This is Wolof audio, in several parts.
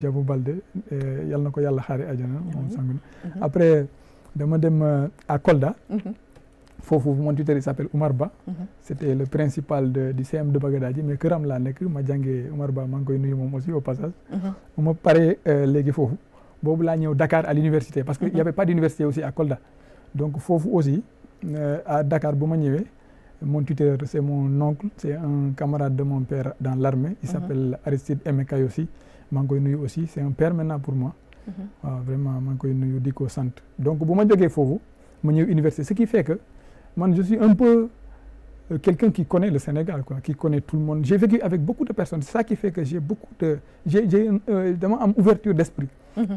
Diabou Baldé yal na ko yàlla xaari àjjana moom sang après dama dem à Kolda foofu mon tuteur il s'appelle Oumar Ba c'était le principal du CM de Bagadadji mais këram laa nekk ma jàngee Oumar Ba maa ngi koy nuyu moom aussi au passage bu ma paree léegi foofu boobu laa ñëw Dakar à l'université parce que il y avait pas d'université aussi à Kolda donc foofu aussi à Dakar bu ma ñëwee mon tuteur c'est mon oncle c'est un camarade de mon père dans l'armée il s'appelle Aristide Aimé Kayossi maa ngi koy nuyu aussi c'est un père maintenant pour moi waaw vraiment maa ngi koy nuyu di ko sant donc bu ma jógee foofu ma ñëw université ce qui fait que man je suis un peu quelqu'un qui connaît le Sénégal quoi qui connaît tout le monde j'ai vécu avec beaucoup de personnes c'est ça qui fait que j'ai beaucoup de dama am ouverture d'esprit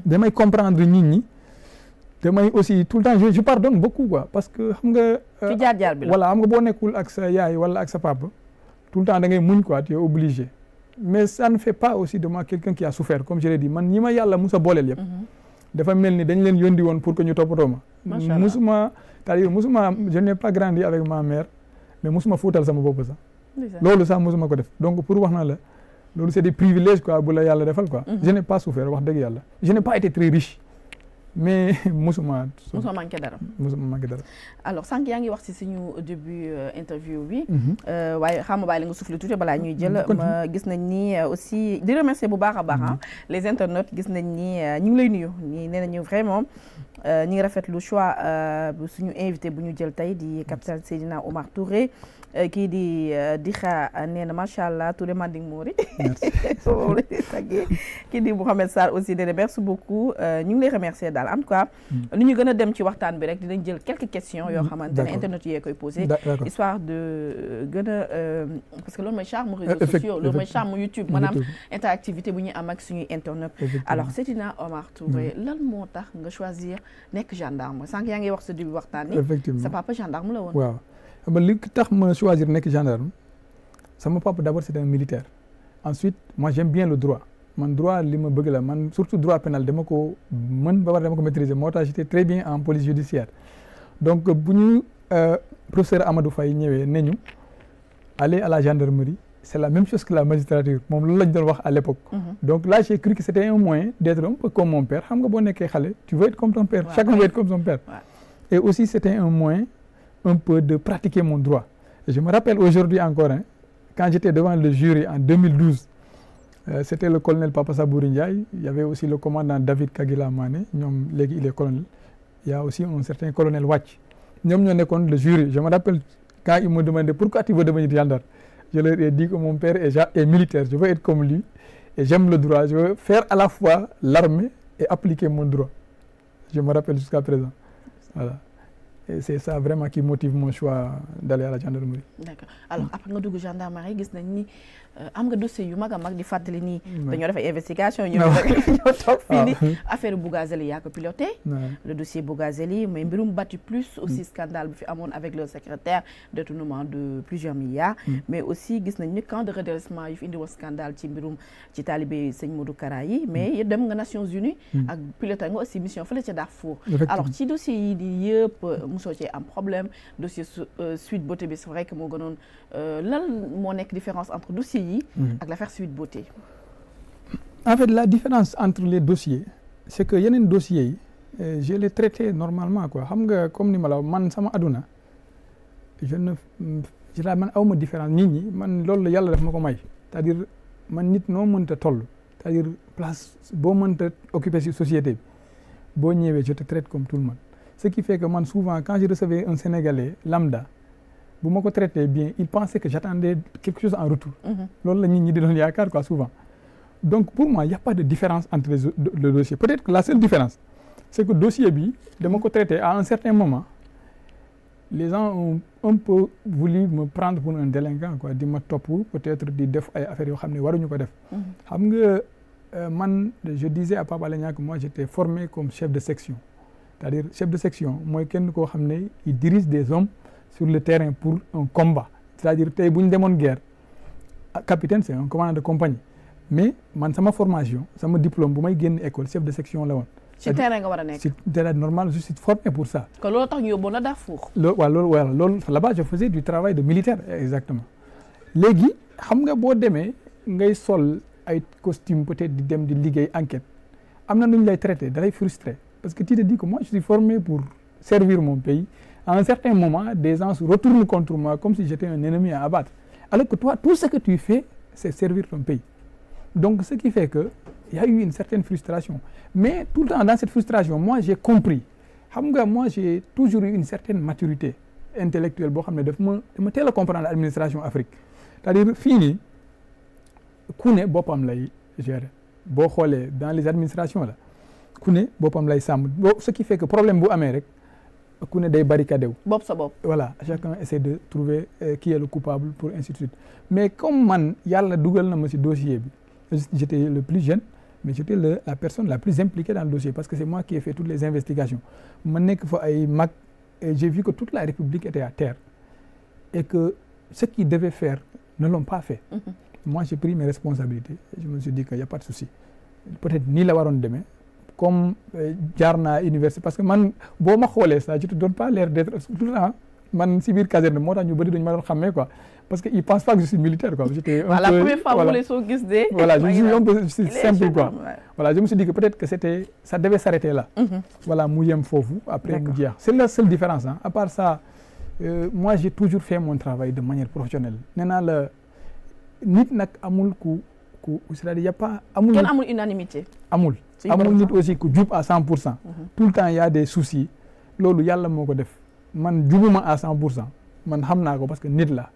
damay comprendre nit ñi damay aussi tout le temps je pardonne beaucoup quoi parce que xam nga ci jaar-jaar bi la voilà xam nga boo nekkul ak sa yaay wala ak sa papa tout le temps da ngay muñ quoi tu es obligé mais ça ne fait pas aussi de moi quelqu'un qui a souffert comme je l'ai dit man ñi ma yàlla musa booleel yëpp dafa mel ni dañ leen yóndi woon pour que ñu toppatoo ma musuma c'est-à-dire musuma je n'ai pas grandi avec ma mère mais musuma fóotal sama bopp sax loolu sax musuma ko def donc pour wax na la loolu c'est des privilèges quoi bu la yàlla defal quoi je n'ai pas souffert wax dëgg yàlla je n'ai pas été très riche mais musuma manqué dara alors sànq yaa ngi wax ci suñu début interview bi waaye xam nga bàyyi la nga soufflé tuuti balaa ñuy jël ma gis nañ ni aussi di remercier bu baax a baax les internautes gis nañ ni ñu ngi lay nuyu ñi nee nañu vraiment ñi ngi rafetlu choix bu suñu invité bu ñu jël tey di capitaine Seydina Oumar Touré kii di Dixa nee na macha allah Touré Manding Mouri kii di Mouhamed Sarr aussi nee na merci beaucoup ñu ngi lay remercier daal en tout cas li ñu gën a dem ci waxtaan bi rek dinañ jël quelques questions yoo xamante ne internet yee koy posé histoire de gën a parce que loolu mooy charme réseaux sociaux loolu mooy charme YouTube maanaam interactivité bu ñuy am ak suñuy internet alors Seydina Oumar Touré lan moo tax nga choisir nekk gendarme sànq yaa ngi wax sa début waxtaan ni sa papa gendarme la woon waaw ba li tax ma choisir nekk gendarme sama papa d'abord c'est un militaire ensuite moi j'aime bien le droit man droit li ma bëgg la man surtout droit pénal dama ko mën ba war dama ko maîtriser moo tax j'étais très bien en police judiciaire donc bu ñu professeur Amadou Faye ñëwee ne ñu aller à la gendarmerie c'est la même chose que la magistrature moom loolu lañ doon wax à l'époque donc là j'ai cru que c'était un moyen d'être un peu comme mon père xam nga boo nekkee xale tu veux être comme ton père chacun veut être comme son père et aussi c'était un moyen un peu de pratiquer mon droit et je me rappelle aujourd'hui encore quand j'étais devant le jury en 2012 c'était le colonel Papa Sabouri Ndiaye il y avait aussi le commandant David Kagila Mané ñoom léegi il est colonel il y a aussi un certain colonel Wathie ñoom ñoo nekkoon le jury je me rappelle quand ils me demandaient pourquoi tu veux devenir gendarme je leur ai dit que mon père est militaire je veux être comme lui et j'aime le droit je veux faire à la fois l'armée et appliquer mon droit je me rappelle jusqu'à présent voilà et c'est ça vraiment qui motive mon choix d'aller à la gendarmerie. D'accord alors après nga dugg gendarmerie gis nañ ni am nga dossier yu mag a mag di fàttali nii dañoo def ay investigation ñoo toog fii ni affaire Bougazeli yaa ko piloté le dossier Bougazeli mais mbirum Bati Plus aussi scandale bi fi amoon avec le secrétaire détournement de plusieurs milliards mais aussi gis nañ ni camp de redressement yu fi indi woon scandale ci mbirum ci talibé sëñ Modou Kara yi mais dem nga Nations Unies ak piloté nga aussi mission fële ca Darfour alors ci dossier yi di yëpp mosoo ci am problème dossier Sweet Beauté bi c'est vrai que moo gënoon lan moo nekk différence entre dossier yi ak l'affaire Sweet Beauté. En fait la différence entre les dossiers c'est que yeneen dossiers yi je les traité normalement quoi xam nga comme ni ma la man sama aduna man awma différence nit ñi man loolu la yàlla daf ma ko may c'est-à-dire man nit noo mënta toll c'est-à-dire place boo mënta occuper ci société bi boo ñëwee je te traite comme tout le monde ce qui fait que man souvent quand je recevais un Sénégalais lambda bu ma ko traité bien il pensait que j'attendais quelque chose en retour loolu la nit ñi di doon yaakaar quoi souvent donc pour moi il y a pas de différence entre le dossier peut-être que la seule différence c'est que dossier bi dama ko traité à un certain moment les gens ont un peu voulu me prendre pour un délinquant quoi di ma topp peut-être di def ay affaires yoo xam ne waruñu ko def xam nga man je disais à Pape Alé Niang que moi j'étais formé comme chef de section c'est-à-dire chef de section mooy kenn koo xam ne il dirige des hommes sur le terrain pour un combat c'est-à-dire tey bu ñu demoon guerre capitaine c'est un commandant de compagnie mais man sama formation sama diplôme bu may génn école chef de section la woon. ci terrain nga war a nekk. ci terrain normal je suis formé pour ça. que loolu tax ñu yóbboon la Darfour. loolu là-bas je faisais du travail de militaire exactement léegi xam nga boo demee ngay sol ay costume peut-être di dem di liggéey enquête am na nu ñu lay traité da lay frustré parce que tu te dis que moi je suis formé pour servir mon pays à un certain moment des gens se retournent contre moi comme si j'étais un ennemi à abattre alors que toi tout ce que tu fais c'est servir ton pays donc ce qui fait que il y a eu une certaine frustration mais tout le temps dans cette frustration moi j'ai compris xam nga moi j'ai toujours eu une certaine maturité intellectuelle boo xam ne dama teel a comprendre l'administration Afrique c'est-à-dire fii nii ku ne boppam lay gérer boo xoolee dans les administrations là ku ne boppam lay sàmm ce qui fait que problème bu amee rek ku ne day barricadé wu. bopp sa bopp. voilà chacun essaie de trouver qui est le coupable pour ainsi de suite mais comme man yàlla dugal na ma ci dossier bi j'étais le plus jeune mais j'étais la personne la plus impliquée dans le dossier parce que c'est moi qui ai fait toutes les investigations ma nekk fa ay mag et j'ai vu que toute la République était à terre et que ce qu'ils devaient faire ne l'ont pas fait. Moi j'ai pris mes responsabilités et je me suis dit qu'il y a pas de souci peut-être nii la waroon demee comme jaar naa université parce que man boo ma xoolee ça je te donne pas l'air d'être tout le temps man si biir caserne moo tax ñu bëri dañu ma doon xàmmee quoi parce que ils pensent pas que je suis militaire quoi. J'étais un peu la première fois bu la soo gis de. voilà je suis un peu simple quoi. Voilà je me suis dit que peut-être que ça devait s'arrêter là. Voilà mu yem foofu après mu jeex. C'est la seule différence hein. À part ça moi j'ai toujours fait mon travail de manière professionnelle nee naa la nit nag amul ku c'est-à-dire y a pas amul. kenn amul unanimité. amul nit aussi ku jub à 100%. Tout le temps il y a des soucis loolu yàlla moo ko def man jubuma à 100% man xam naa ko parce que nit la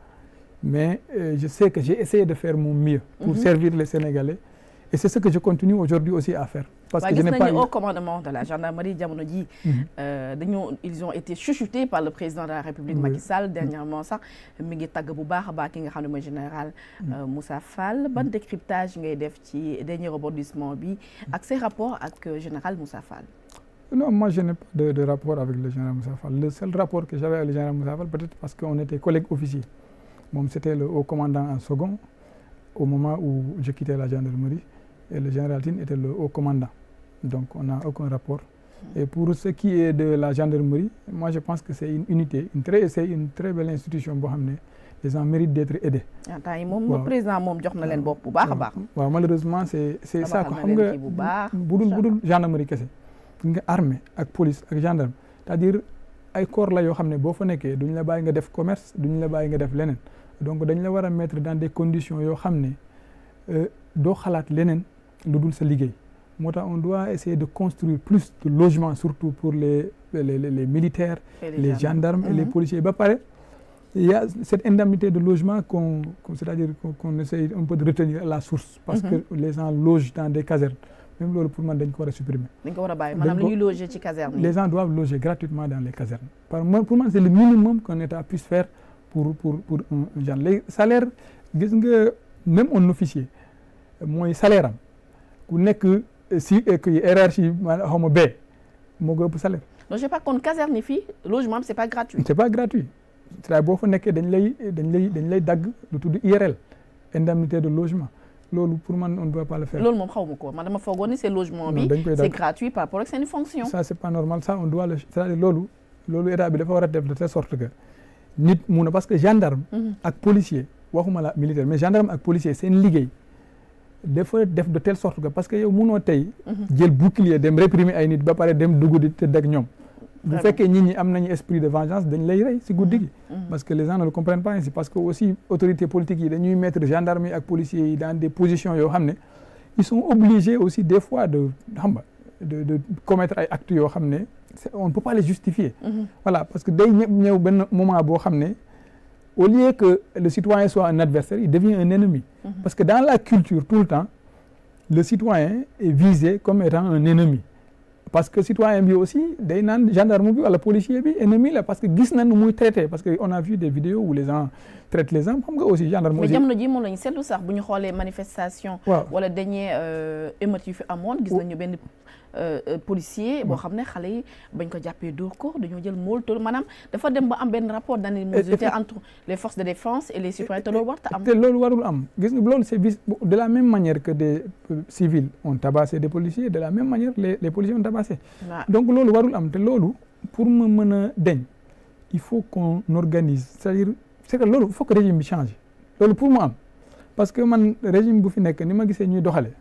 mais je sais que j'ai essayé de faire mon mieux pour servir les Sénégalais et c'est ce que je continue aujourd'hui aussi à faire parce que je n'ai pas eu au commandement de la gendarmerie jamono ji ils ont été chuchotés par le président de la République Macky Sall dernièrement sax mi ngi tagg bu baax a baax ki nga xam ne mooy général Moussa Fall ban décryptage ngay def ci dernier rebondissement bi ak ses rapports ak général Moussa Fall. Non, moi je n'ai pas de rapport avec le général Moussa Fall. Le seul rapport que j'avais avec le général Moussa Fall, peut-être parce qu'on était collègues officiers. Bon, c'était le haut commandant en second au moment où je quittais la gendarmerie et le général Tine était le haut commandant. Donc on n'a aucun rapport. Et pour ce qui est de la gendarmerie, moi je pense que c'est une unité, c'est une très belle institution boo xam ne les gens méritent d'être aidés. temps yi moom président moom jox na leen bopp bu baax a baax. waaw malheureusement c'est ça quoi xam nga budul gendarmerie kese. nga armée ak police ak gendarme c'est-à-dire ay corps la yoo xam ne boo fa nekkee duñ la bàyyi nga def commerce duñ la bàyyi nga def leneen donc dañ la war a mettre dans des conditions yoo xam ne doo xalaat leneen lu dul sa liggéey moo tax on doit essayer de construire plus de logements surtout pour les militaires les gendarmes et les policiers ba pare il y a cette indemnité de logement c'est-à-dire qu'on essaye un peu de retenir à la source parce que les gens logent dans des casernes même loolu pour man dañ ko war a supprimer. dañ ko war a bàyyi maanaam li ñuy loger ci caserne. Les gens doivent loger gratuitement dans les casernes. Pour man c'est le minimum qu'un État puisse faire pour un genre les salaires gis nga même un officier mooy salaire am ku nekk si hiérarchie maanaam xaw ma B moo ko ëpp salaire. non je sais pas kon caserne fii logement c'est pas gratuit. C'est pas gratuit c'est-à-dire boo fa nekkee dañ lay dagg lu tudd IRL indemnité de logement. loolu pour man on ne doit pas le faire. loolu moom xaw ma ko man dama foogoon ni c'est logement bi c'est gratuit par rapport ak seen fonction. Ça c'est pas normal ça on doit le c'est-à-dire loolu état bi dafa war a def de telle sorte que nit mun a parce que gendarme. ak policier waxuma la militaire mais gendarme ak policier seen liggéey dafa def de telle sorte que parce que yow munoo tey. jël bouclier dem réprimer ay nit ba pare dem dugg di tëdd ak ñoom. bu fekkee nit ñi am nañu esprit de vengeance dañ lay rey si guddi gi. parce que les gens ne le comprennent pas ainsi parce que aussi autorités politiques yi dañuy mettre gendarmes yi ak policiers yi dans des positions yoo xam ne ils sont obligés aussi des fois de commettre ay actes yoo xam ne on ne peut pas les justifier. Voilà parce que day ñëw benn moment boo xam ne au lieu que le citoyen soit un adversaire il devient un ennemi. Parce que dans la culture tout le temps le citoyen est visé comme étant un ennemi. Parce que citoyen bi aussi day naan gendarme bi wala policier bi ennemi la parce que gis nañ nu muy traité parce que on a vu des vidéos où les gens traitent les gens xam nga aussi gendarme aussi. mais jamono ji moom la ñu seetlu sax bu ñu xoolee manifestation. wala dernier émeute yu fi amoon gis nañu benn policier boo xam ne xale yi bañ ko jàppee dóor ko dañoo jël molotov maanaam dafa dem ba am benn rapport d'animosité entre les forces de défense et les citoyens te loolu warta am. te loolu warul am gis nga loolu c'est de la même manière que des civils ont tabassé des policiers de la même manière les policiers ont tabassé. Donc loolu warul am te loolu pour ma mën a deñ il faut qu'on organise c'est-à-dire c'est que loolu il faut que régime bi change loolu pour mu am parce que man régime bu fi nekk ni ma gisee ñuy doxale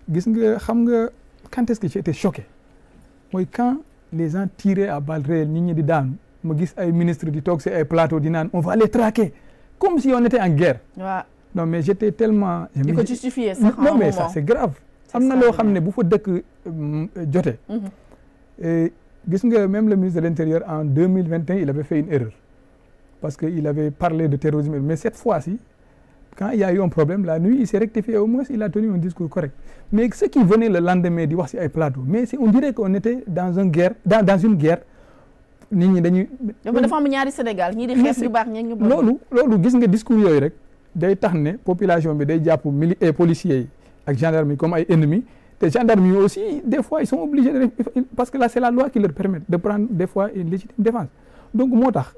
gis nga xam nga quand est-ce que j'ai été choqué mooy quand les gens tiraient à balles réelles nit ñi di daanu ma gis ay ministres di toog si ay plateau di naan on va les traquer comme si on était en guerre. waaw non mais j'étais tellement. di ko justifier sax non mais ça c'est grave. am na loo xam ne bu fa dëkk jotee. gis nga même le ministre de l'Intérieur en 2021 il avait fait une erreur parce que il avait parlé de terrorisme mais cette fois-ci quand il y a eu un problème la nuit il s'est rectifié au moins il a tenu un discours correct mais ceux qui venaient le lendemain di wax ci ay plateau mais on dirait qu'on était dans une guerre nit ñi dañuy. dafa am ñaari Sénégal ñii di xeex ñu baax ñeeg ñu bon. loolu gis nga discours yooyu rek day tax ne population bi day jàpp policiers yi ak gendarmes yi comme ay ennemis te gendarmes yi aussi des fois ils sont obligés de parce que là c'est la loi qui leur permet de prendre des fois une légitime défense donc moo tax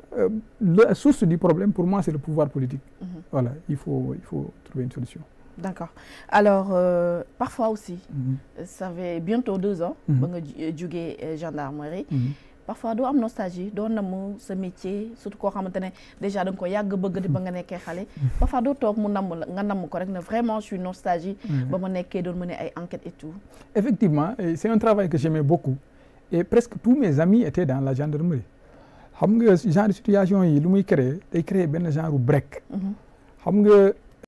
la source du problème pour moi c'est le pouvoir politique. Voilà il faut trouver une solution. D'accord alors parfois aussi. Ça fait bientôt 2 ans. ba nga jugee gendarmerie. Parfois doo am nostalgie doo namm sa métier surtout koo xamante ne déjà da nga ko yàgg bëgg di ba nga nekkee xale. Parfois doo toog mu namm la nga namm ko rek ne vraiment je suis nostalgie. ba ma nekkee doon mener ay enquêtes et tout. Effectivement c'est un travail que j'aimais beaucoup et presque tous mes amis étaient dans la gendarmerie. xam nga genre de situation yi lu muy créer day créer benn genre break. xam nga